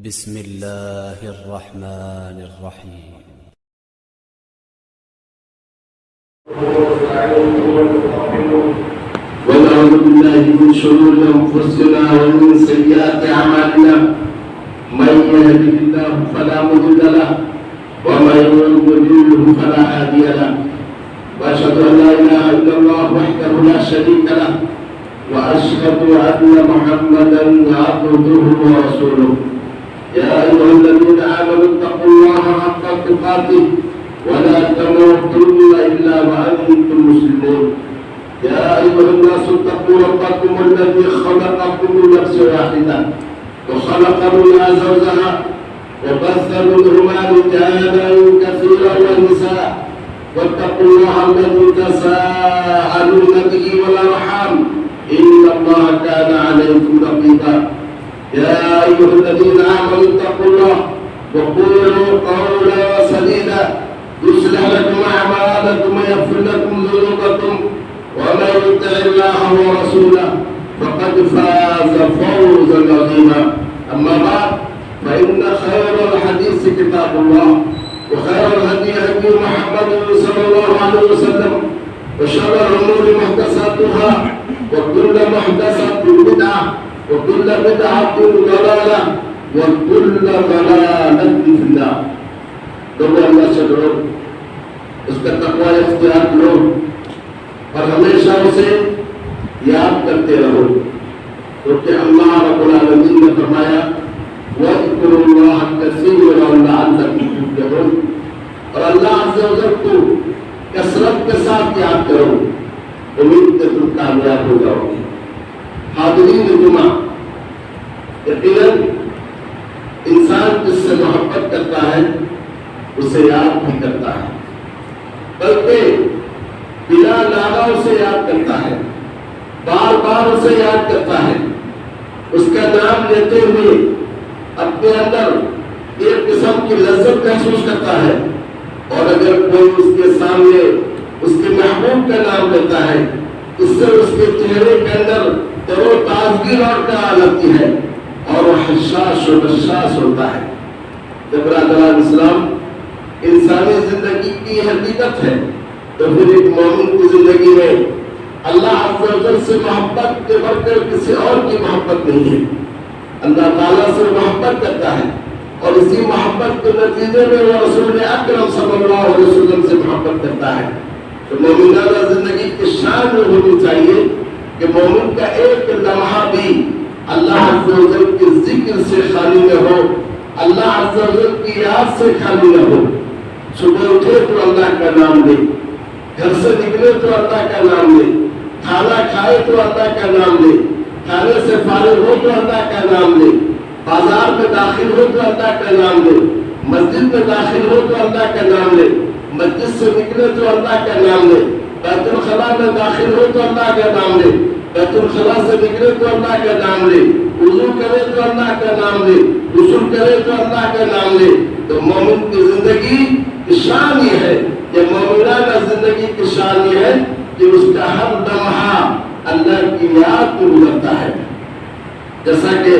بسم الله الرحمن الرحيم. ونعوذ بالله من شرور انفسنا ومن سيئات اعمالنا من يهده الله فلا مضل له ومن يضلل فلا هادي له واشهد ان لا اله الا الله وحده لا شريك له واشهد ان محمدا عبده ورسوله. يا ايها الذين امنوا اتقوا الله حق تقاته ولا تموتن الا وانتم مسلمون. يا ايها الناس اتقوا ربكم الذي خلقكم من نفس واحده وخلق منها زوجها وبث منهما رجالا كثيرا ونساء واتقوا الله الذي تساءلون به والارحام ان الله كان عليكم رقيبا. يا ايها الذين امنوا اتقوا الله وقولوا قولا سديدا يصلح لكم اعمالكم ويغفر لكم ذنوبكم ومن يطع الله ورسوله فقد فاز فوزا عظيما. اما بعد فان خير الحديث كتاب الله وخير الهدي هدي محمد صلى الله عليه وسلم وشر الامور محدثاتها وكل محدثه بدعه وكل بدعه ضلاله وكل ضلاله في النار. لوگوں اللہ سے ڈرو، اس کا تقوی اختیار کرو اور ہمیشہ اسے یاد کرتے رہو، کیونکہ اللہ رب العالمین نے فرمایا وَاذْكُرُوا اللَّهَ كَثِيرًا لَعَلَّكُمْ تُفْلِحُونَ، اور اللہ عز و جل کو کثرت کے ساتھ یاد کرو، امید کہ تم کامیاب ہو جاؤ گے۔ حاضرین جمعہ، یقیناً انسان جس سے محبت کرتا ہے اسے یاد بھی کرتا ہے، بلکہ بلا لانا اسے یاد کرتا ہے، بار بار اسے یاد کرتا ہے، اس کا نام لیتے ہوئے اپنے اندر ایک قسم کی لذت محسوس کرتا ہے، اور اگر کوئی اس کے سامنے اس کے محبوب کا نام لیتا ہے اس سے اس کے چہرے کے اندر تر و تازگی لوٹ کر آ جاتی ہے اور وہ حساس و بشاس ہوتا ہے۔ جب برادران اسلام انسانی زندگی کی حقیقت ہے تو پھر ایک مومن کی زندگی میں اللہ عز و جل سے محبت کے بڑھ کر کسی اور کی محبت نہیں ہے۔ اللہ تعالیٰ سے محبت کرتا ہے اور اسی محبت کے نتیجے میں وہ رسول اکرم صلی اللہ علیہ وسلم سے محبت کرتا ہے۔ تو مومنانہ زندگی کی شان میں ہونی چاہیے کہ مومن کا ایک لمحہ بھی اللہ عز و جل کے ذکر سے خالی نہ ہو، اللہ عز و جل کی یاد سے خالی نہ ہو۔ صبح اٹھے تو اللہ کا نام لے، گھر سے نکلے تو اللہ کا نام لے، کھانا کھائے تو اللہ کا نام لے، کھانے سے فارغ ہو تو اللہ کا نام لے، بازار میں داخل ہو تو اللہ کا نام لے، مسجد میں داخل ہو تو اللہ کا نام لے، مسجد سے نکلے تو اللہ کا نام لے، بیت الخلا میں داخل ہو تو اللہ کا نام لے، بیت الخلا سے نکلے تو اللہ کا نام لے، وضو کرے تو اللہ کا نام لے، غسل کرے تو اللہ کا نام لے۔ تو مومن کی زندگی کی شان یہ ہے، یہ مومنانہ زندگی کی شان یہ ہے کہ اس کا ہر لمحہ اللہ کی یاد میں گزرتا ہے۔ جیسا کہ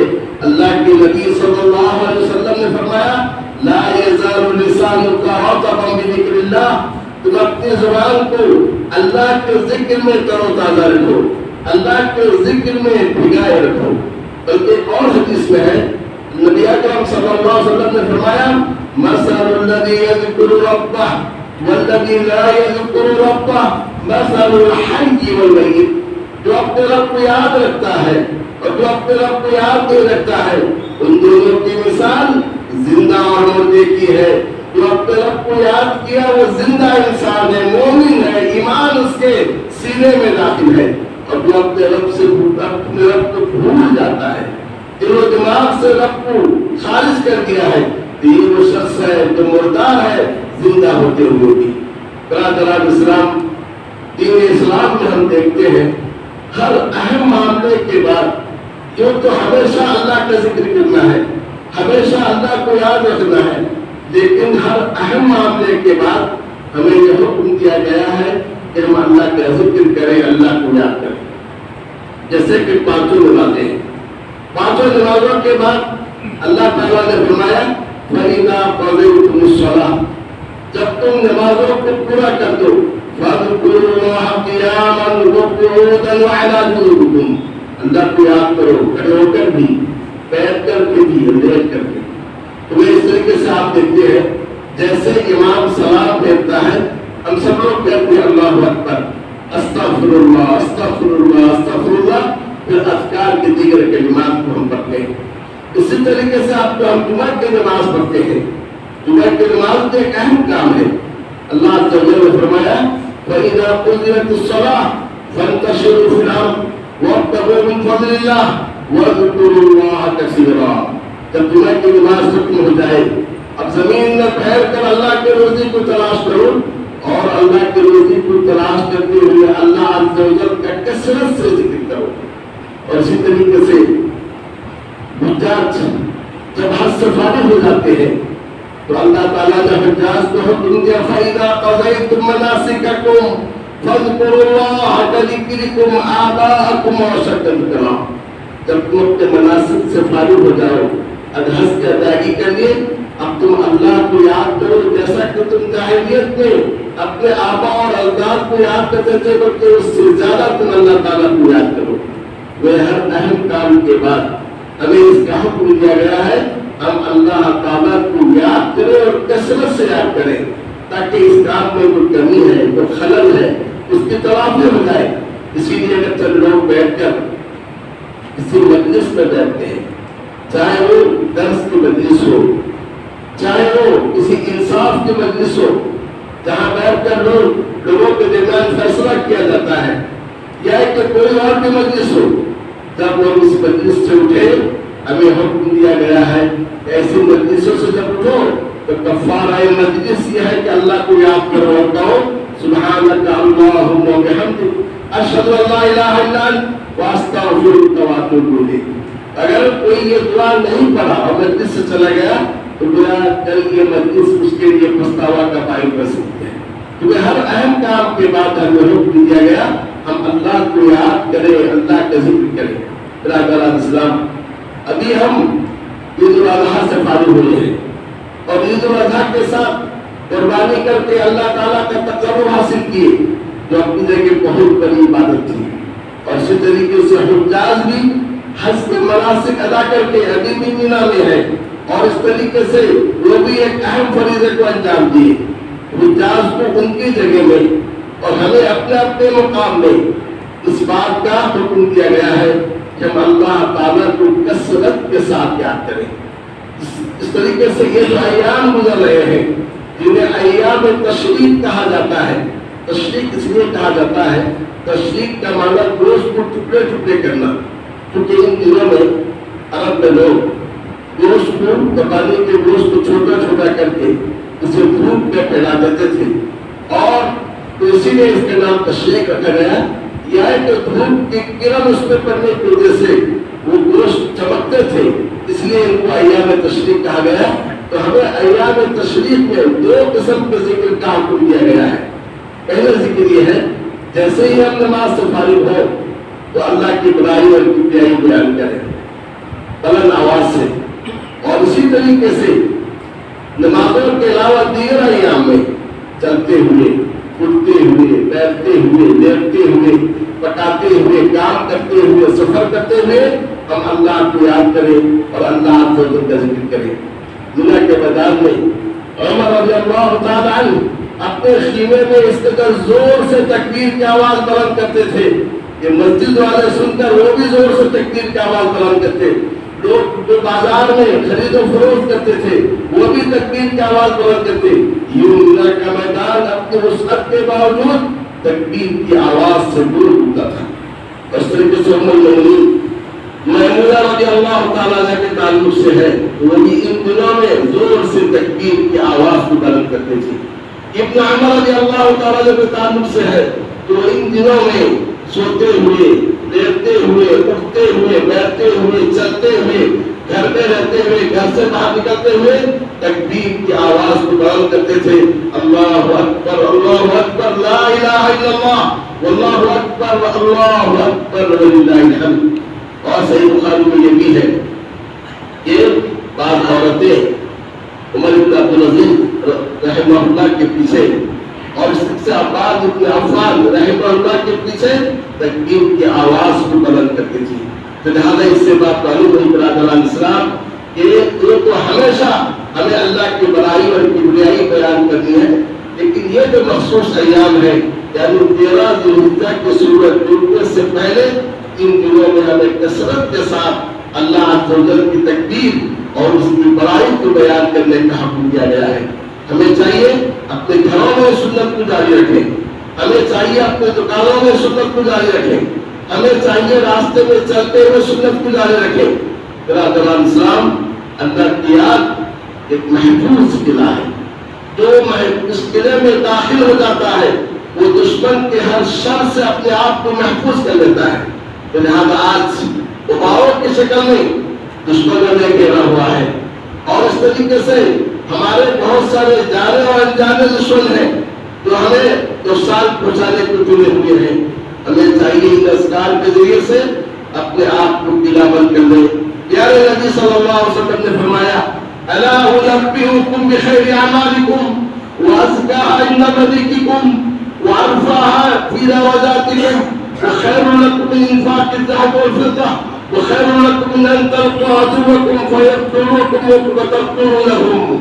اللہ کے نبی صلی اللہ علیہ وسلم نے فرمایا لا یزال لسانک رطبا بذکر اللہ، تم اپنی زبان کو اللہ کے ذکر میں تر و تازہ رکھو، اللہ کے ذکر میں بھگائے رکھو۔ بلکہ ایک اور حدیث میں ہے نبی اکرم صلی اللہ علیہ وسلم نے فرمایا مثل الذی یذکر ربہ والذی لا یذکر ربہ مثل الحی والمیت، جو اپنے رب کو یاد رکھتا ہے اور جو اپنے رب کو یاد نہیں رکھتا ہے ان دونوں کی مثال زندہ اور مردے کی ہے۔ جو اپنے رب کو یاد کیا وہ زندہ انسان ہے، مومن ہے، ایمان اس کے سینے میں داخل ہے، اور جو اپنے رب کو بھول جاتا ہے، دل و دماغ سے رب کو خارج کر دیا ہے، تو یہ وہ شخص ہے جو مردار ہے زندہ ہوتے ہوئے بھی۔ برادران اسلام، دین اسلام میں ہم دیکھتے ہیں ہر اہم معاملے کے بعد جو تو ہمیشہ اللہ کا ذکر کرنا ہے، ہمیشہ اللہ کو یاد رکھنا ہے، لیکن ہر اہم معاملے کے بعد ہمیں یہ حکم دیا گیا ہے کہ ہم اللہ کا ذکر کریں، اللہ کو یاد کریں۔ جیسے کہ پانچوں نمازیں ہیں، پانچوں نمازوں کے بعد اللہ تعالیٰ نے فرمایا فَإِذَا قَضَيْتُمُ الصَّلَاةَ، جب تم نمازوں کو پورا کر دو فَاذْكُرُوا اللَّهَ قِيَامًا وَقُعُودًا وَعَلَىٰ جُنُوبِكُمْ، اللہ کو یاد کرو کھڑے ہو کر بھی، بیٹھ کر کے بھی، لیٹ کر کے۔ تو اس طریقے سے آپ دیکھتے ہیں جیسے امام سلام پھیرتا ہے ہم سب لوگ کہتے ہیں اللہ اکبر، استغفر اللہ استغفر اللہ استغفر اللہ، پھر اذکار کے دیگر کلمات کو ہم پڑھتے ہیں۔ اسی طریقے سے آپ کو ہم جمعہ کی نماز پڑھتے ہیں، جمعہ کی نماز تو ایک اہم کام ہے۔ اللہ عز و جل نے فرمایا فَإِذَا قُضِيَتِ الصَّلَاةُ فَانتَشِرُوا فِي الْأَرْضِ وَابْتَغُوا مِن فَضْلِ اللَّهِ وَاذْكُرُوا اللَّهَ كَثِيرًا۔ جب جمعہ کی نماز ختم ہو جائے اب زمین میں پھیر کر اللہ کے روزی کو تلاش کرو، اور اللہ کے روزی کو تلاش کرتے ہوئے اللہ عز و جل کا کثرت سے ذکر کرو۔ اور اسی طریقے سے حجاج جب حج سے فارغ ہو جاتے ہیں تو اللہ تعالیٰ نے حجاج کو حکم دیا فَإِذَا قَضَيْتُم مَّنَاسِكَكُمْ فَاذْكُرُوا اللَّهَ كَذِكْرِكُمْ آبَاءَكُمْ وَأَشَدَّ ذِكْرًا۔ جب تم اپنے مناسک سے فارغ ہو جاؤ، حج کی ادائیگی کر لیے، اب تم اللہ کو یاد کرو جیسا کہ تم جاہلیت میں اپنے آبا اور اجداد کو یاد کرتے تھے، بلکہ اس سے زیادہ تم اللہ تعالیٰ کو یاد کرو۔ وہ ہر اہم کام کے بعد ہمیں اس کا حکم دیا گیا ہے ہم اللہ تعالیٰ کو یاد کریں اور کثرت سے یاد کریں، تاکہ اس کام میں کوئی کمی ہے، کوئی خلل ہے، اس کی تلافی ہو جائے۔ اسی لیے اگر چند لوگ بیٹھ کر کسی مجلس میں بیٹھتے ہیں، چاہے وہ درس کی مجلس ہو، چاہے وہ کسی انصاف کی مجلس ہو، جہاں بیٹھ کر لوگوں کے درمیان فیصلہ کیا جاتا ہے، یا کہ کوئی اور بھی مجلس ہو، جب لوگ اس مجلس سے اٹھے ہمیں حکم دیا گیا ہے ایسی مجلسوں سے جب اٹھو تو کفارہ مجلس یہ ہے کہ اللہ کو یاد کرو اور کہو سبحانک اللہم و بحمدک اشہد ان لا الہ الا انت واستغفرک واتوب الیک۔ اگر کوئی یہ دعا نہیں پڑھا اور مجلس سے چلا گیا تو گویا کل یہ مجلس اس کے لیے پچھتاوا کا باعث بن سکتے ہیں، کیونکہ ہر اہم کام کے بعد ہمیں حکم دیا گیا ہم اللہ کو یاد کریں، اللہ کا ذکر کریں۔ برادران اسلام، ابھی ہم عید الاضحیٰ سے فارغ ہوئے ہیں اور عید الاضحیٰ کے ساتھ قربانی کر کے اللہ تعالیٰ کا تقرب حاصل کیے، جو اپنی جگہ بہت بڑی عبادت تھی۔ اور اسی طریقے سے حجاج بھی حج کے مناسک ادا کر کے ابھی بھی مینا میں ہے، اور اس طریقے سے وہ بھی ایک اہم فریضے کو انجام دیے۔ حجاج کو ان کی جگہ میں اور ہمیں اپنے اپنے مقام میں اس بات کا حکم دیا گیا ہے کہ ہم اللہ تعالیٰ کو کثرت کے ساتھ یاد کریں۔ اس طریقے سے یہ جو ایام گزر رہے ہیں جنہیں ایام تشریق کہا جاتا ہے، تشریق اس لیے کہا جاتا ہے، تشریق کا معنی گوشت کو ٹکڑے ٹکڑے کرنا، کیونکہ ان دنوں میں عرب میں لوگ گوشت کو قربانی کے گوشت کو چھوٹا چھوٹا کر کے اسے دھوپ میں پھیلا دیتے تھے، اور تو اسی لیے اس کا نام تشریق رکھا گیا۔ یہ کہ دھوپ کی کرن اس پہ پڑنے کی وجہ سے وہ گوشت چمکتے تھے، اس لیے ان کو ایام تشریق کہا گیا۔ تو ہمیں ایام تشریق میں دو قسم کے ذکر کا حکم دیا گیا ہے۔ پہلا ذکر یہ ہے جیسے ہی ہم نماز سے فارغ ہو تو اللہ کی بڑائی اور کبریائی بیان کریں بلند آواز سے، اور اسی طریقے سے نمازوں کے علاوہ دیگر ایام میں چلتے ہوئے، اٹھتے ہوئے، بیٹھتے ہوئے، لیٹتے ہوئے، پکاتے ہوئے، کام کرتے ہوئے، سفر کرتے ہوئے ہم اللہ کو یاد کریں اور اللہ عز و جل کا ذکر کریں۔ دنیا کے میدان میں عمر رضی اللہ تعالی عنہ اپنے خیمے میں اس قدر زور سے تکبیر کی آواز بلند کرتے تھے کہ مسجد والے سن کر وہ بھی زور سے تکبیر کی آواز بلند کرتے، لوگ جو بازار میں خرید و فروخت کرتے تھے وہ بھی تکبیر کی آواز بلند کرتے۔ یوں کا میدان اپنی وسعت کے باوجود تکبیر کی آواز سے دور ہوتا تھا۔ اس طریقے سے ام المؤمنین میمونہ رضی اللہ تعالیٰ عنہ کے تعلق سے ہے، وہ بھی ان دنوں میں زور سے تکبیر کی آواز کو بلند کرتے تھے۔ ابن عمر رضی اللہ تعالیٰ عنہ کے تعلق سے ہے تو ان دنوں میں سوتے ہوئے، لیٹتے ہوئے، اٹھتے ہوئے، بیٹھتے ہوئے، چلتے ہوئے، گھر میں رہتے ہوئے، گھر سے باہر نکلتے ہوئے تکبیر کی آواز کو بلند کرتے تھے۔ اللہ اکبر اللہ اکبر لا الہ الا اللہ واللہ اکبر اللہ اکبر وللہ الحمد۔ اور صحیح بخاری میں یہ بھی ہے کہ بعض عورتیں عمر بن عبدالعزیز رحمہ اللہ کے پیچھے اور اس سے عباس بن عفان رحمہ اللہ کے پیچھے تکبیر کی آواز کو بلند کرتی تھی. تو لہٰذا اس سے بات معلوم ہوئی برادران اسلام کہ یہ تو ہمیشہ ہمیں اللہ کی بڑائی اور کبریائی بیان کرنی ہے، لیکن یہ جو مخصوص ایام ہے یعنی 13 ذی الحجہ کے سورج ڈوبنے سے پہلے ان دنوں میں ہمیں کثرت کے ساتھ اللہ عز و جل کی تکبیر اور اس کی بڑائی کو بیان کرنے کا حکم دیا گیا ہے. ہمیں چاہیے اپنے گھروں میں سنت کو جاری رکھیں، ہمیں چاہیے اپنے دکانوں میں سنت کو جاری رکھیں، ہمیں چاہیے راستے میں چلتے ہوئے سنت کو جاری رکھیں. برادران اسلام، اللہ کی یاد ایک محفوظ قلعہ ہے. جو اس قلعے میں داخل ہو جاتا ہے وہ دشمن کے ہر شر سے اپنے آپ کو محفوظ کر لیتا ہے. تو لہٰذا آج اباؤں کی شکل میں دشمنوں نے گھیرا ہوا ہے اور اس طریقے سے ہمارے بہت سارے جانے اور انجانے دشمن ہیں جو ہمیں نقصان پہنچانے کو چنے ہوئے ہیں. ہمیں چاہیے ان اذکار کے ذریعے سے اپنے آپ کو قلعہ بند کر لیں. پیارے نبی صلی اللہ علیہ وسلم نے فرمایا الا انبئکم بخیر اعمالکم وازکاها عند ملککم وارفعها فی درجاتکم وخیر لکم من انفاق الذهب والفضة وخیر لکم من ان تلقوا عدوکم فیقتلوکم وتقتلونهم.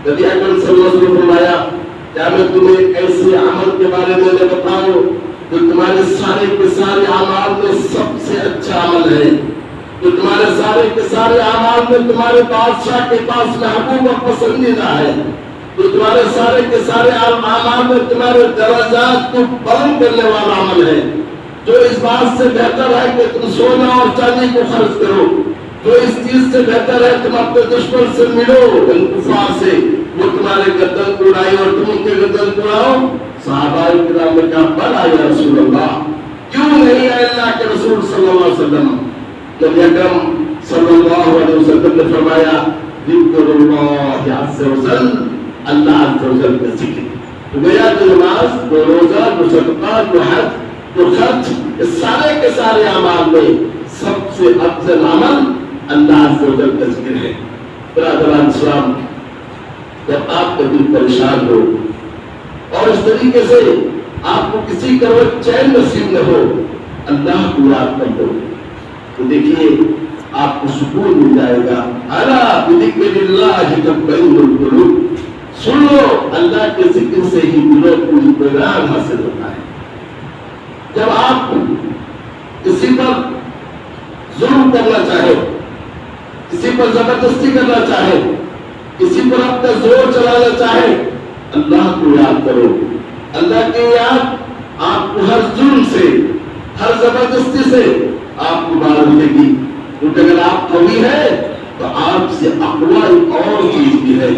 نبی اکرم صلی اللہ علیہ وسلم فرمایا کیا میں تمہیں ایسے عمل کے بارے میں بتاؤں جو تمہارے سارے کے سارے اعمال میں سب سے اچھا عمل ہے، جو تمہارے سارے کے سارے اعمال میں تمہارے بادشاہ کے پاس محبوب اور پسندیدہ ہے، جو تمہارے سارے کے سارے اعمال میں تمہارے درجات کو بلند کرنے والا عمل ہے، جو اس بات سے بہتر ہے کہ تم سونا اور چاندی کو خرچ کرو، جو اس چیز سے بہتر ہے تم اپنے دشمن سے ملو ان کفار سے، وہ تمہارے گردن کو اڑائے اور تم ان کے گردن کو اڑاؤ. صحابہ کرام نے کہا بلا یا رسول اللہ، کیوں نہیں ہے اللہ کے رسول صلی اللہ علیہ وسلم؟ نبی اکرم صلی اللہ علیہ وسلم نے فرمایا ذکر اللہ عز و جل، اللہ عز و جل کا ذکر. تو گویا جو نماز، جو روزہ، جو صدقہ، جو حج، جو خرچ، اس سارے کے سارے اعمال میں سب سے افضل عمل اللہ عز و جل کا ذکر ہے. برادران اسلام، جب آپ کبھی پریشان ہو اور اس طریقے سے آپ کو کسی کروٹ چین نصیب نہ ہو، اللہ کو یاد کر دو تو دیکھیے آپ کو سکون مل جائے گا. الا بذکر اللہ تطمئن القلوب، سن لو اللہ کے ذکر سے ہی دلوں کو اطمینان حاصل ہوتا ہے. جب آپ کسی پر ظلم کرنا چاہے، کسی پر زبردستی کرنا چاہے، کسی پر اپنا زور چلانا چاہے، اللہ کو یاد کرو. اللہ کی یاد آپ کو ہر ظلم سے، ہر زبردستی سے آپ کو باہر دے گی. کیونکہ اگر آپ قوی ہیں تو آپ سے اقوی اور چیز بھی ہے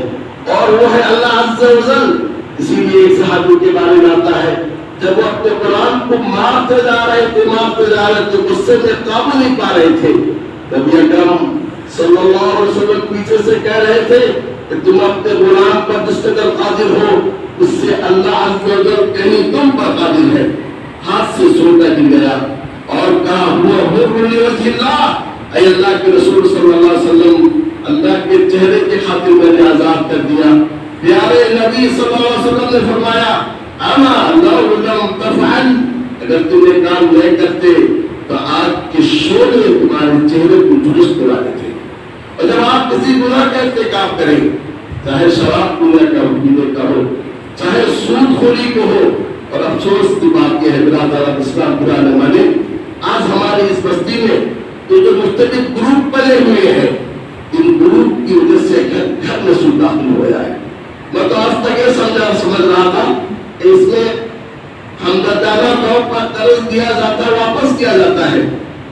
اور وہ ہے اللہ عز و جل. اسی لیے ایک صحابی کے بارے میں آتا ہے جب وہ اپنے قرآن کو مارتے جا رہے تھے غصے میں قابو نہیں پا رہے تھے. نبی اکرم صلی اللہ علیہ وسلم پیچھے سے کہہ رہے تھے کہ تم اپنے غلام پر جس قدر قادر ہو اس سے اللہ عز و جل کہیں تم پر قادر ہے. ہاتھ سے سوٹا گر گیا اور کہا ہوا حب لوجہ اللہ، اے اللہ کے رسول صلی اللہ علیہ وسلم، اللہ کے چہرے کی خاطر میں نے آزاد کر دیا. پیارے نبی صلی اللہ علیہ وسلم نے فرمایا اما لو لم تفعل، اگر تم یہ کام نہیں کرتے تو آگ کے شعلے تمہارے چہرے کو درست کرا دیتے. اور جب آپ کسی گناہ کا ارتکاب کریں، چاہے شراب پینے کا ہو، چاہے سود خوری کو ہو، اور افسوس کی بات یہ ہے برادران اسلام پرانے مانے آج ہماری اس بستی میں جو مختلف گروپ بنے ہوئے ہیں، ان گروپ کی وجہ سے گھر میں سود داخل ہو گیا ہے. میں تو آج تک یہ سمجھ رہا تھا کہ اس میں ہمدردانہ طور پر قرض دیا جاتا ہے، واپس کیا جاتا ہے،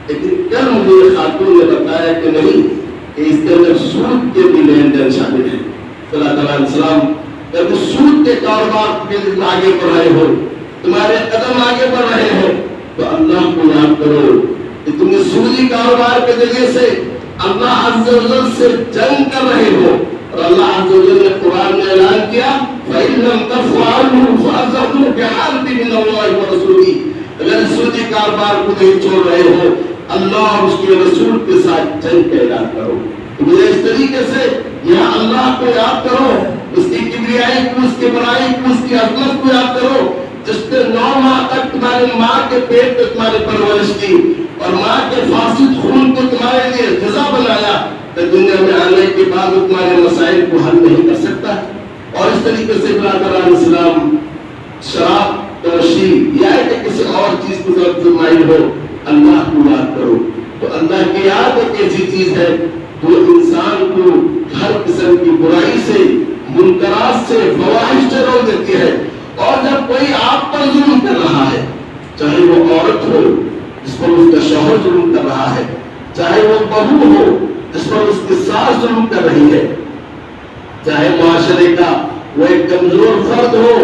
لیکن کل مجھے خاتون نے بتایا کہ نہیں، کہ اس کے اندر سود کے بھی لین دین شامل ہے. اللہ تعالیٰ السلام جب سود کے کاروبار کے آگے بڑھ رہے ہو، تمہارے قدم آگے بڑھ رہے ہیں، تو اللہ کو یاد کرو کہ تم سودی کاروبار کے ذریعے سے اللہ عز و جل سے جنگ کر رہے ہو. اور اللہ عز و جل نے قرآن میں اعلان کیا فَإِن لَمْ تَفْعَلُوا فَأَذِنُوا بِحَرْبٍ مِّنَ اللَّهِ وَرَسُولِهِ، اگر سودی کاروبار کو نہیں چھوڑ رہے ہو، اللہ اور اس کے رسول کے ساتھ جنگ کا اعلان کرو. مجھے اس طریقے سے یہاں اللہ کو یاد کرو، اس کی کبریائی کو، اس کی بڑائی کو، اس کی عظمت کو یاد کرو، جس نے 9 ماہ تک تمہاری ماں کے پیٹ میں تمہاری پرورش کی اور ماں کے فاسد خون کو تمہارے لیے غذا بنایا، تو دنیا میں آنے کے بعد تمہارے مسائل کو حل نہیں کر سکتا۔ اور اس طریقے سے برادران اسلام، شراب نوشی یا کہ کسی اور چیز کی ضرورت مائل ہو، اللہ کو یاد کرو۔ تو اللہ کی یاد ایک ایسی چیز ہے جو انسان کو ہر قسم کی برائی سے، منکرات سے، فواحش سے روک دیتی ہے۔ اور جب کوئی آپ پر ظلم کر رہا ہے، چاہے وہ عورت ہو جس پر اس کا شوہر ظلم کر رہا ہے، چاہے وہ بہو ہو جس پر اس کی ساس ظلم کر رہی ہے، چاہے معاشرے کا وہ ایک کمزور فرد ہو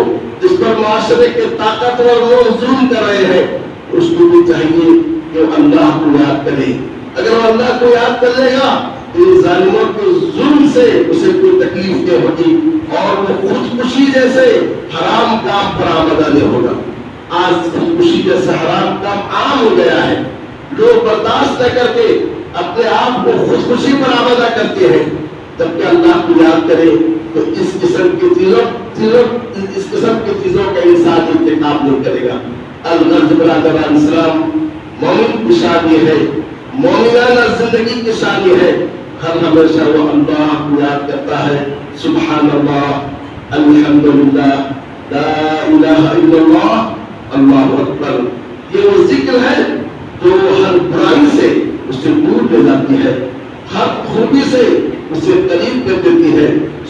جس پر معاشرے کے طاقتور لوگ ظلم کر رہے ہیں، اس کو بھی چاہیے کہ وہ اللہ کو یاد کرے۔ اگر وہ اللہ کو یاد کر لے گا تو ان ظالموں کے ظلم سے اسے کوئی تکلیف نہیں ہوگی اور وہ خودکشی جیسے حرام کام پر آمدہ نہیں ہوگا۔ آج خودکشی جیسا حرام کام عام ہو گیا ہے، لوگ برداشت نہ کر کے اپنے آپ کو خودکشی پر آمدہ کرتے ہیں، جبکہ اللہ کو یاد کرے تو اس قسم کی چیزوں کا انسان ارتکاب نہیں کرے گا۔ الغرض برادران اسلام، مومن کی شان یہ ہے، مومنانہ زندگی کی شان یہ ہے، ہر ہمیشہ وہ اللہ کو یاد کرتا ہے۔ سبحان اللہ، الحمدللہ، لا الہ الا اللہ، اللہ اکبر۔ یہ وہ ذکر ہے جو ہر برائی سے اسے دور لے جاتی ہے، ہر خوبی سے اسے قریب کر دیتی ہے،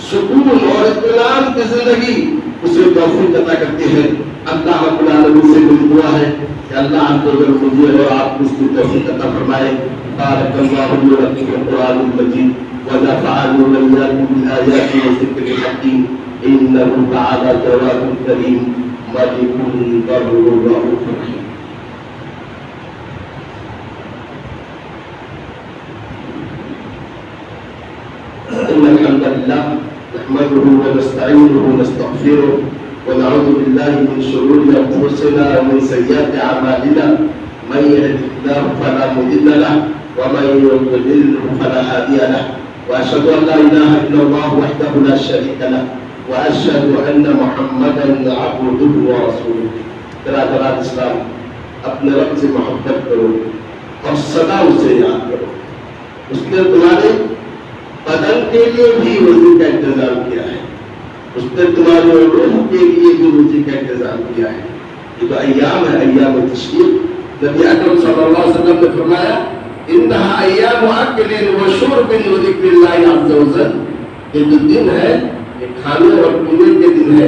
سکون اور اطمینان کی زندگی اسے توفیق عطا کرتی ہے۔ اللہ رب العالمین سے میری دعا ہے کہ اللہ آپ کو مجھے اور آپ کو اس کی توفیق عطا فرمائے۔ بارک اللہ لي ولكم في القرآن المجيد ونفعني وإياكم بالآيات والذكر الحكيم إنه تعالى جواد كريم ملك بر رؤوف رحيم۔ إن الحمد لله نحمده ونستعينه ونستغفره ونعوذ بالله من شرور أنفسنا ومن سيئات أعمالنا، من يهده الله فلا مضل له ومن يضلل فلا هادي له، وأشهد أن لا إله إلا الله وحده لا شريك له، وأشهد أن محمدا عبده ورسوله۔ برادران اسلام، اپنے رب سے محبت کرو اور سدا اسے یاد کرو۔ اس نے تمہارے بدن کے لیے بھی روزی کا انتظام کیا ہے، اس نے تمہارے روح کے لیے بھی روزی کا انتظام کیا ہے۔ یہ تو ایام ہے، ایام تشریق۔ نبی اکرم صلی اللہ علیہ وسلم نے فرمایا انہا ایام اکل و شرب و ذکر اللہ عز و جل، یہ جو دن ہے یہ کھانے اور پینے کے دن ہے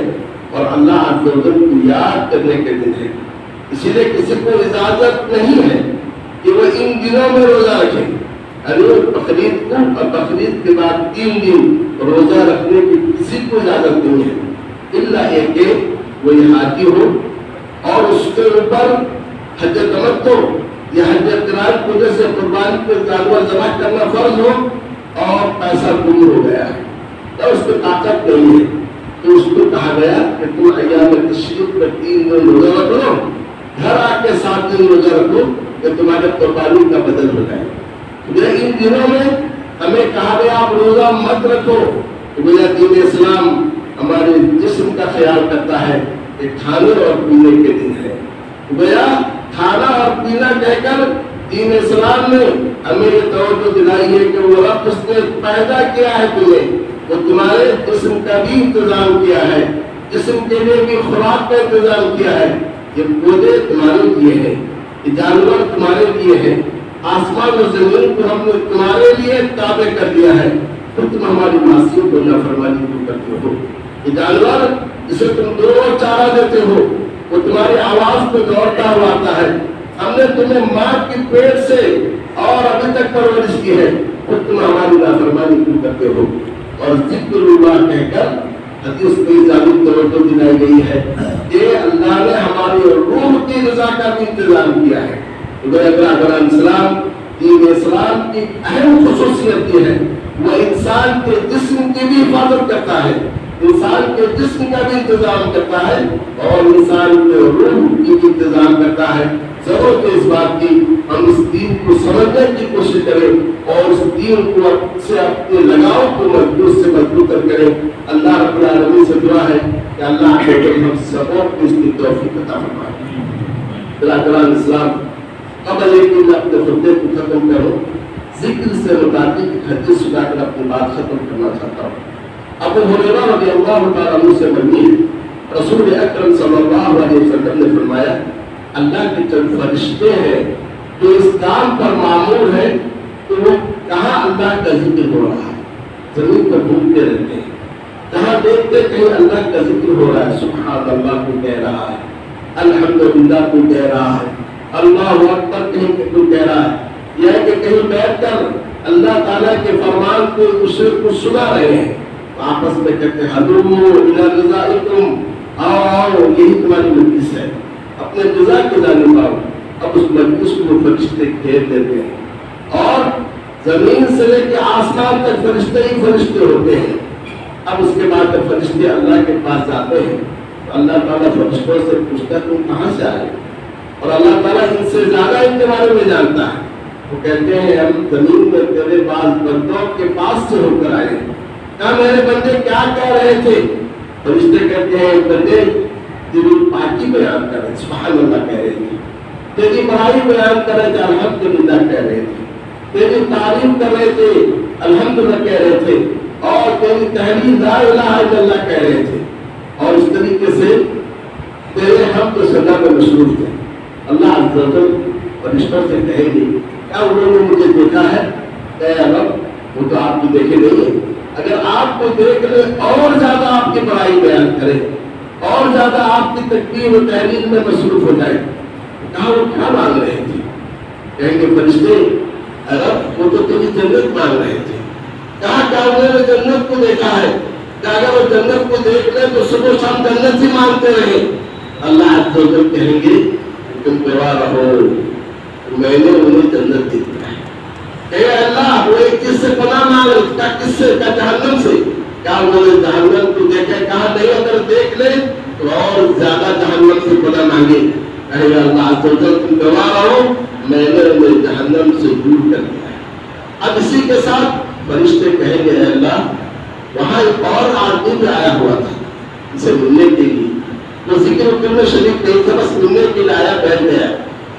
اور اللہ عز و جل کو یاد کرنے کے دن ہے۔ اسی لیے کسی کو اجازت نہیں ہے کہ وہ ان دنوں میں روزہ رکھے، یعنی بقرعید کو اور بقرعید کے بعد 3 دن روزہ رکھنے کی کسی کو اجازت نہیں ہے، الا یہ کہ وہ حاجی ہو اور اس کے اوپر حج تمتع یا حج قران کی وجہ سے قربانی کے جانور ذبح کرنا فرض ہو اور پیسہ کم ہو گیا ہے یا اس کو طاقت نہیں ہے، تو اس کو کہا گیا کہ تم ایام تشریق میں 3 دن روزہ رکھ لو، گھر آ کے 7 دن روزہ رکھو کہ تمہارے قربانی کا بدل ہو جائے۔ ان دنوں میں ہمیں کہا گیا آپ روزہ مت رکھو، تو دین اسلام ہمارے جسم کا خیال کرتا ہے کہ کھانے اور پینے کے دن ہے۔ گویا کھانا اور پینا کہہ کر دین اسلام نے ہمیں یہ توجہ دلائی ہے کہ وہ رب اس نے پیدا کیا ہے تمہیں، وہ تمہارے جسم کا بھی انتظام کیا ہے، جسم کے لیے بھی خوراک کا انتظام کیا ہے۔ یہ پودے تمہارے لیے ہیں، یہ جانور تمہارے لیے ہیں، آسمان اور زمین کو ہم نے تمہارے لیے تابع کر دیا ہے، تو تم ہماری معصیت کو نافرمانی کیوں کرتے ہو؟ یہ جانور جسے تم دو چارہ دیتے ہو وہ تمہاری آواز پہ دوڑتا ہوا آتا ہے، ہم نے تمہیں ماں کی پیٹ سے اور ابھی تک پرورش کی ہے، تو تم ہماری نافرمانی کیوں کرتے ہو؟ اور ذکر اللہ کہہ کر حدیث میں ثابت توجہ دلائی گئی ہے کہ اللہ نے ہماری روح کی رضا کا بھی انتظام کیا ہے۔ برادران اسلام، دین اسلام کی اہم خصوصیت یہ ہے وہ انسان کے جسم کی بھی حفاظت کرتا ہے، انسان کے جسم کا بھی انتظام کرتا ہے اور انسان کے روح کی بھی انتظام کرتا ہے۔ ضرورت ہے اس بات کی ہم اس دین کو سمجھنے کی کوشش کریں اور اس دین کو سے اپنے لگاؤ کو مضبوط سے مضبوط کریں. اللہ رب العالمین سے دعا ہے کہ اللہ ہم سبوں کو اس کی توفیق عطا فرمائے. برادران اسلام، قبل ایک میں اپنے خطبے کو ختم کروں ذکر سے متعلق حدیث سنا کر اپنی بات ختم کرنا چاہتا ہوں. ابو ہریرہ رضی اللہ تعالیٰ عنہ سے مروی رسول اکرم صلی اللہ علیہ وسلم نے فرمایا اللہ کے چند فرشتے ہیں جو اس کام پر معمور ہیں کہ وہ کہاں اللہ کا ذکر ہو رہا ہے زمین پر ڈھونڈتے رہتے ہیں. جہاں دیکھتے کہیں اللہ کا ذکر ہو رہا ہے سبحان اللہ کو کہہ رہا ہے، الحمدللہ کو کہہ رہا ہے، اللہ اکبر کہیں کو کہہ رہا ہے، یہ کہ کہیں بیٹھ کر اللہ تعالیٰ کے فرمان کو دوسرے کو سنا رہے ہیں آپس میں کہتے ہیں حلومو الی غذائکم، آؤ یہی تمہاری مجلس ہے، اپنے غذا کی جانب آؤ. اب اس مجلس کو فرشتے گھیر لیتے ہیں اور زمین سے لے کے آسمان تک فرشتے ہی فرشتے ہوتے ہیں. اب اس کے بعد جب فرشتے اللہ کے پاس جاتے ہیں تو اللہ تعالیٰ فرشتوں سے پوچھتا ہے تم کہاں سے آئے؟ اور اللہ تعالیٰ ان سے زیادہ ان کے بارے میں جانتا ہے. وہ کہتے ہیں ہم زمین میں تیرے بعض بندوں کے پاس سے ہو کر آئے. کہا میرے بندے کیا کہہ رہے تھے؟ فرشتے کہتے ہیں بندے تیری پاکی بیان کر رہے سبحان اللہ کہہ رہے تھے، تیری بڑائی بیان کر رہے تھے الحمدللہ کہہ رہے تھے، تیری تعریف کر رہے تھے الحمدللہ کہہ رہے تھے، اور تیری تحریر لا الہ الا اللہ کہہ رہے تھے، اور اس طریقے سے تیرے حمد و ثنا میں مصروف تھے. اللہ عز و جل فرشتوں سے کہیں گے کیا انہوں نے مجھے دیکھا ہے؟ اے رب وہ تو آپ کو دیکھے نہیں ہے، اگر آپ کو دیکھ لے اور زیادہ آپ کی بڑائی بیان کرے اور زیادہ آپ کی تکبیر و تحلیل میں مصروف ہو جائے. کہا وہ کیا مانگ رہے تھے؟ کہیں گے فرشتے رب وہ تو تیری جنت مانگ رہے تھے. کہا کیا انہوں نے جنت کو دیکھا ہے؟ کہ اگر وہ جنت کو دیکھ لے تو صبح شام جنت ہی مانگتے رہے. اللہ عز و جل کہیں گے تم پرواہ رہو میں نے انہیں جنت دی ہے. اے اللہ وہ ایک چیز سے پناہ مانگ کیا کس سے؟ کیا جہنم سے؟ کیا انہوں نے جہنم کو دیکھا؟ کہا نہیں اگر دیکھ لے تو اور زیادہ جہنم سے پناہ مانگے. اے اللہ عز و جل تم پرواہ رہو میں نے انہیں جہنم سے دور کر دیا ہے. اب اسی کے ساتھ فرشتے کہیں گے اے اللہ وہاں ایک اور آدمی بھی آیا ہوا تھا اسے ملنے کے لیے، وہ ذکر و کرنے شریف نہیں تھا بس ملنے کے لیے آیا بیٹھ گیا.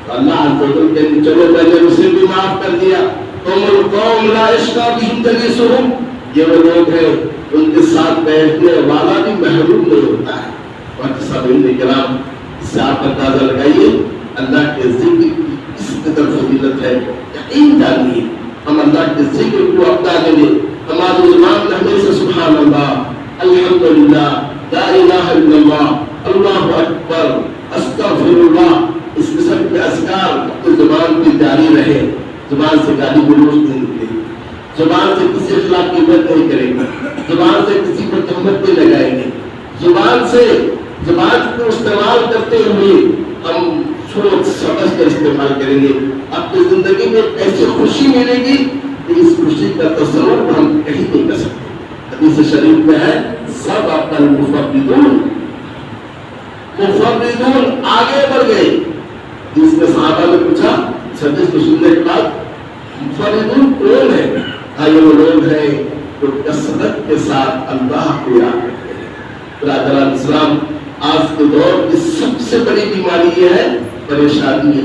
تو اللہ عز و جل کہتے چلو میں نے اسے بھی معاف کر دیا. تم القوم لا یشقی بہم جلیسہم، یہ وہ لوگ ہیں ان کے ساتھ بیٹھنے والا بھی محروم نہیں ہوتا ہے. اور سامعین کرام اس سے آپ اندازہ لگائیے اللہ کے ذکر کی کس قدر فضیلت ہے. یقین جانیے ہم اللہ کے ذکر کو اپنا لیں ہماری زبان میں ہمیشہ سبحان اللہ الحمدللہ لا الہ الا اللہ اللہ اکبر استغفر اللہ اس قسم کے اذکار اپنی زبان پہ جاری رہے. زبان سے گالی گلوچ نہیں نکلے، زبان سے کسی اخلاق کی بات نہیں کریں گے، زبان سے کسی پر تہمت نہیں لگائیں گے، زبان کو استعمال کرتے ہوئے ہم سوچ سمجھ کر استعمال کریں گے. اپنی زندگی میں ایسی خوشی ملے گی کہ اس خوشی کا تصور ہم کہیں نہیں کر سکتے. حدیث شریف میں ہے سب اپنا مفردون آگے بڑھ گئے. جس نے صحابہ نے پوچھا حدیث کو سننے کے بعد مفردون کون ہے؟ یہ وہ لوگ ہیں جو کثرت کے ساتھ اللہ کو یاد کرتے ہیں. برادران اسلام آج کے دور کی سب سے بڑی بیماری یہ ہے پریشانی.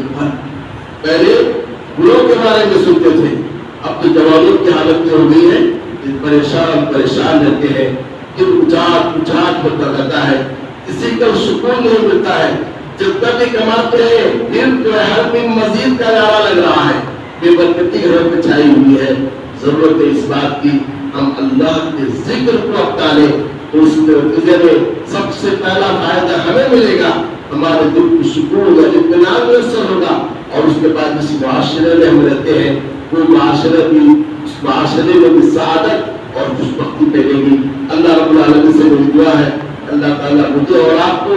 پہلے بڑوں کے بارے میں سنتے تھے، اب تو جوانوں کی حالت میں ہو گئی ہے پریشان رہتے ہیں. دل اچاٹ ہوتا رہتا ہے، کسی کا سکون نہیں ملتا ہے. جتنا بھی کماتے ہیں دل جو ہے ہر دن مزید کا نعرہ لگ رہا ہے. بے برکتی گھر پہ چھائی ہوئی ہے. ضرورت ہے اس بات کی ہم اللہ کے ذکر کو اپنا لیں تو اس نتیجے میں سب سے پہلا فائدہ ہمیں ملے گا، ہمارے دل کو سکون اور اطمینان میسر ہوگا. اور اس کے بعد جس معاشرے میں ہم رہتے ہیں وہ معاشرے بھی اس معاشرے میں بھی سعادت اور خوشبختی پھیلے گی. اللہ رب العالمین سے میری دعا ہے اللہ تعالیٰ مجھے اور آپ کو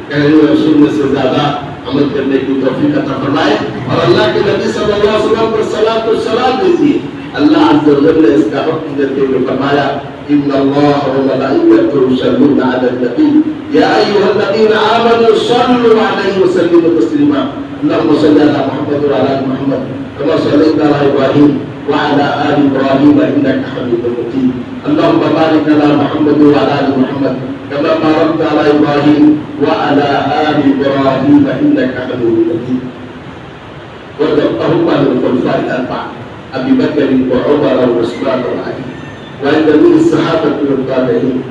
کہنے اور سننے سے زیادہ عمل کرنے کی توفیق عطا فرمائے. اور اللہ کے نبی صلی اللہ علیہ وسلم پر صلاۃ و سلام دیجیے. اللہ عز و جل نے اس کا حکم دیتے ہوئے فرمایا إن الله وملائكته يصلون على النبي يا أيها الذين آمنوا صلوا عليه وسلموا تسليما اللهم صل على محمد وعلى آل محمد كما صليت على إبراهيم وعلى آل إبراهيم إنك حميد مجيد اللهم بارك على محمد وعلى آل محمد كما باركت على إبراهيم وعلى آل إبراهيم إنك حميد مجيد وارض عن الخلفاء الأربعة أبي بكر وعمر وعثمان وعلي وعن جميع الصحابة والتابعين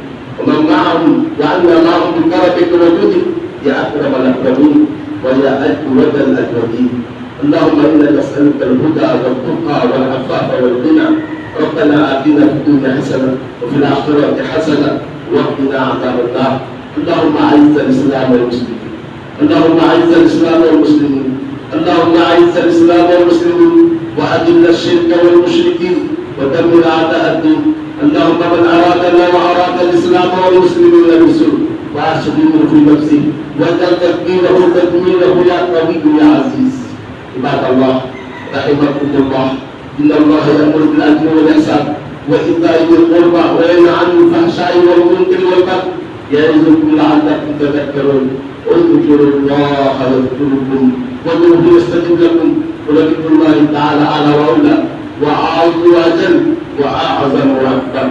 ومن معهم وعنا معهم بكرمك وجودك يا أكرم الأكرمين ويا أجود الأجودين اللهم إنا نسألك الهدى والتقى والعفاف والغنى ربنا آتنا في الدنيا حسنة وفي الآخرة حسنة وقنا عذاب النار اللهم أعز الإسلام والمسلمين اللهم أعز الإسلام والمسلمين اللهم أعز الإسلام والمسلمين وأذل الشرك والمشركين ودمر أعداء الدين اللهم من أرادنا وأراد الإسلام والمسلمين بسوء وأشغله في نفسه واجعل تدبيره تدميره يا قوي يا عزيز عباد الله رحمكم الله إن الله يأمر بالعدل والإحسان وإيتاء ذي القربى وينهى عن الفحشاء والمنكر والبغي يعظكم لعلكم تذكرون اذكروا الله يذكركم وادعوه يستجب لكم ولذكر الله تعالى أعلى وأولى وأعظم وأجل وأعظم وأكبر